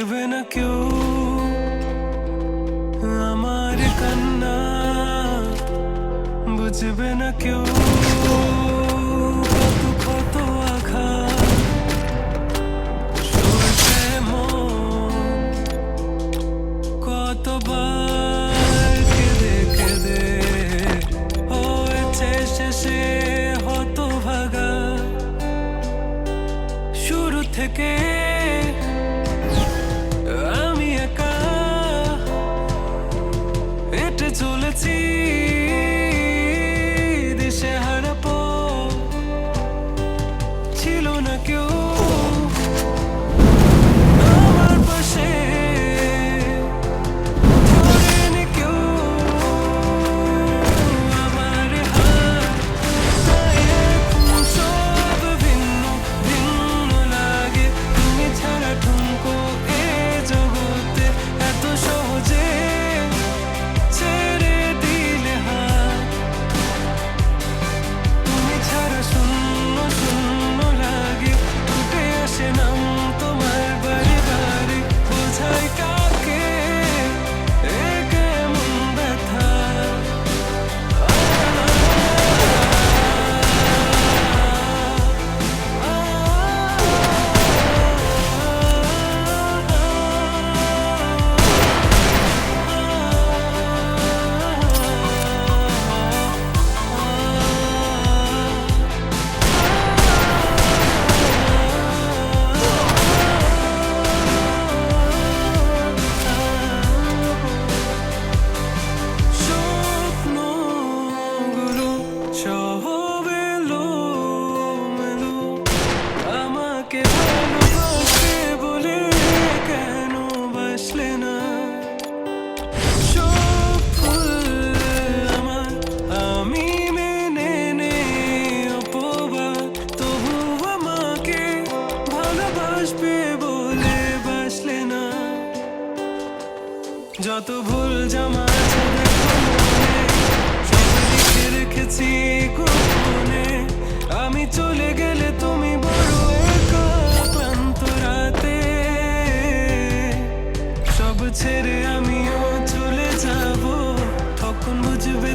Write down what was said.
দেখবে না কেউ আমার কান্না, বুঝবে না কেউ কত কত আঘাত সইছে মন, কতবার কেঁদে কেঁদে হয়েছে শেষে হতভাগা। শুরু থেকে আমি একা হেঁটে চলেছি দিশেহারা পথ, ছিল না কেউ আমার পাশে, ধরেনি কেউ আমার হাত। তাই এখন সব ভিন্ন ভিন্ন লাগে, তুমি ছাড়া ঠুনকো এ জগতে এত সহজে ছেড়ে দিলে হাত। তুমি ছাড়া শূন্য শূন্য লাগে, উঠে আসে নাম তোমার বারে বারে, বোঝাই কাকে এ কেমন ব্যথা। স্বপ্নগুলো সব এলোমেলো, আমাকে ভালোবাসে বলে কেন বাসলে না। সব ভুল আমার, আমি মেনে নেই অপবাদ, তবু আমাকে ভালোবাসবে বলে বাসলে না। যত ভুল জমা আছে দেখো মনে, সব লিখে রেখেছি গোপনে। আমি চলে গেলে তুমি বড় একা ক্লান্ত রাতে, সব ছেড়ে আমিও চলে যাব, তখন বুঝবে